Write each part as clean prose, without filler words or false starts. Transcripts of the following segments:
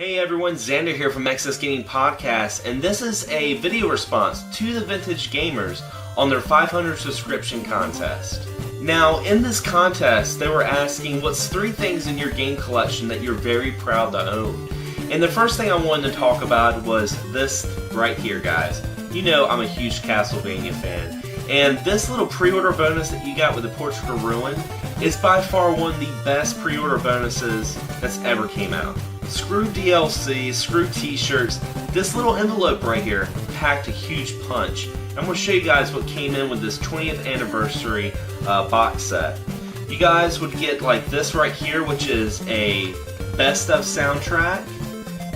Hey everyone, Xander here from Excess Gaming Podcast, and this is a video response to the Vintage Gamers on their 500 subscription contest. Now, in this contest, they were asking what's 3 things in your game collection that you're very proud to own. And the first thing I wanted to talk about was this right here, guys. You know I'm a huge Castlevania fan, and this little pre-order bonus that you got with the Portrait of Ruin is by far one of the best pre-order bonuses that's ever came out. Screw DLC, screw t-shirts, this little envelope right here packed a huge punch. I'm going to show you guys what came in with this 20th anniversary box set. You guys would get like this right here, which is a best of soundtrack,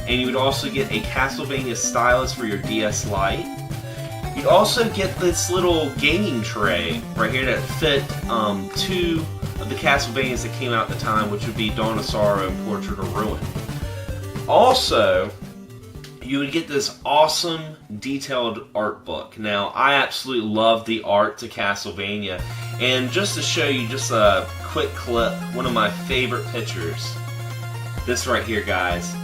and you would also get a Castlevania stylus for your DS Lite. You'd also get this little gaming tray right here that fit 2 of the Castlevanias that came out at the time, which would be Dawn of Sorrow and Portrait of Ruin. Also, you would get this awesome detailed art book. Now, I absolutely love the art to Castlevania, and just to show you just a quick clip, one of my favorite pictures, this right here, guys.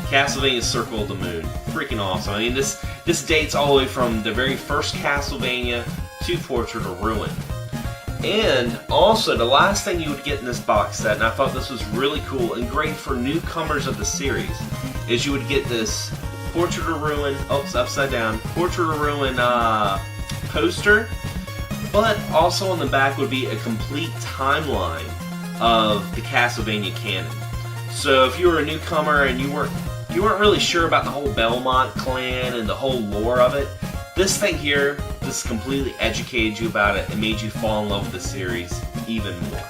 Castlevania Circle of the Moon. Freaking awesome. I mean, this dates all the way from the very first Castlevania to Portrait of Ruin. And also, the last thing you would get in this box set, and I thought this was really cool and great for newcomers of the series, is you would get this Portrait of Ruin, oh, it's upside down, Portrait of Ruin poster, but also on the back would be a complete timeline of the Castlevania canon. So if you were a newcomer and you weren't really sure about the whole Belmont clan and the whole lore of it, this thing here just completely educated you about it and made you fall in love with the series even more.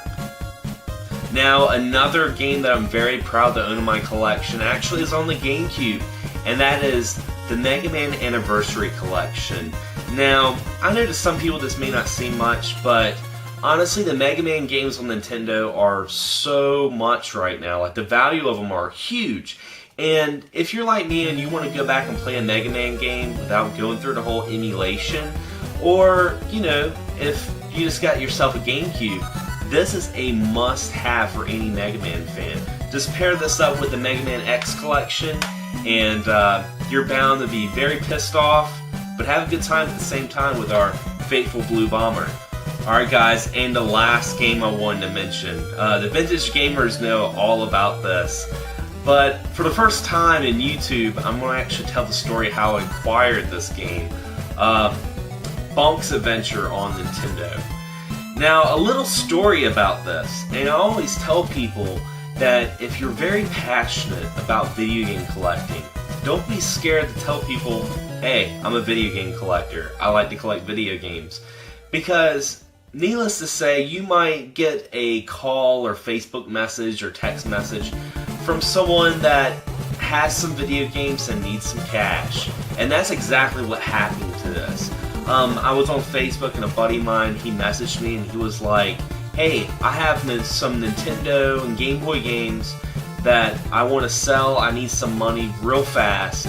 Now, another game that I'm very proud to own in my collection actually is on the GameCube, and that is the Mega Man Anniversary Collection. Now, I know to some people this may not seem much, but honestly, the Mega Man games on Nintendo are so much right now. Like, the value of them are huge. And if you're like me and you want to go back and play a Mega Man game without going through the whole emulation, or, you know, if you just got yourself a GameCube, this is a must-have for any Mega Man fan. Just pair this up with the Mega Man X collection, and you're bound to be very pissed off, but have a good time at the same time with our faithful Blue Bomber. Alright guys, and the last game I wanted to mention. The Vintage Gamers know all about this. But for the first time in YouTube, I'm going to actually tell the story how I acquired this game. Bonk's Adventure on Nintendo. Now, a little story about this, and I always tell people that if you're very passionate about video game collecting, don't be scared to tell people, hey, I'm a video game collector. I like to collect video games. Because, needless to say, you might get a call or Facebook message or text message from someone that has some video games and needs some cash. And that's exactly what happened to this. I was on Facebook and a buddy of mine, he messaged me and he was like, hey, I have some Nintendo and Game Boy games that I want to sell. I need some money real fast.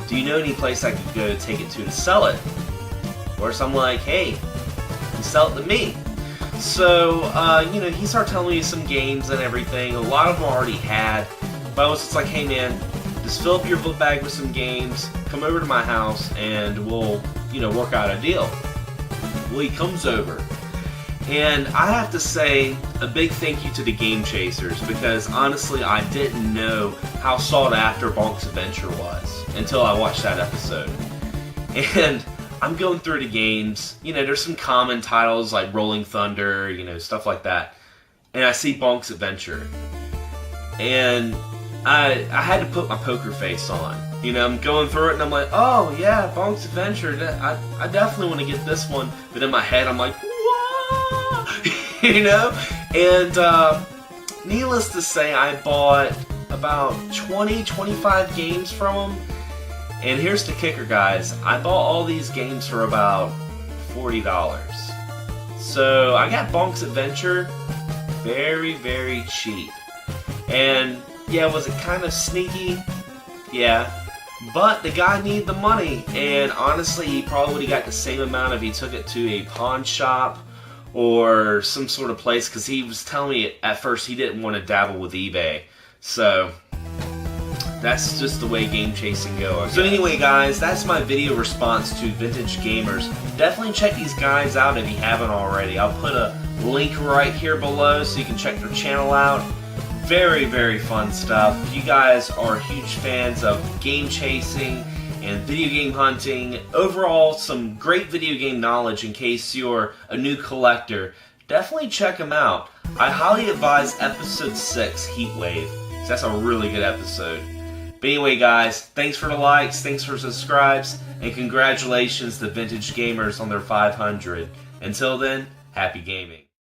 Do you know any place I could go to take it to sell it? Of course, I'm like, hey, you sell it to me. So, you know, he started telling me some games and everything. A lot of them I already had. But I was just like, hey man, just fill up your book bag with some games, come over to my house, and we'll, you know, work out a deal. Well, he comes over. And I have to say a big thank you to the GameChasers, because honestly, I didn't know how sought after Bonk's Adventure was until I watched that episode. And I'm going through the games, you know, there's some common titles like Rolling Thunder, you know, stuff like that. And I see Bonk's Adventure. And I had to put my poker face on. You know, I'm going through it and I'm like, oh yeah, Bonk's Adventure, I definitely want to get this one. But in my head I'm like, whoa! You know? And needless to say, I bought about 20-25 games from them. And here's the kicker, guys. I bought all these games for about $40. So I got Bonk's Adventure very, very cheap. And yeah, was it kind of sneaky? Yeah. But the guy needed the money, and honestly, he probably would have got the same amount if he took it to a pawn shop or some sort of place, because he was telling me at first he didn't want to dabble with eBay. So that's just the way game chasing goes. So anyway guys, that's my video response to Vintage Gamers. Definitely check these guys out if you haven't already. I'll put a link right here below so you can check their channel out. Very, very fun stuff. If you guys are huge fans of game chasing and video game hunting, overall some great video game knowledge in case you're a new collector, definitely check them out. I highly advise episode 6, Heatwave. That's a really good episode. But anyway guys, thanks for the likes, thanks for subscribes, and congratulations to Vintage Gamers on their 500. Until then, happy gaming.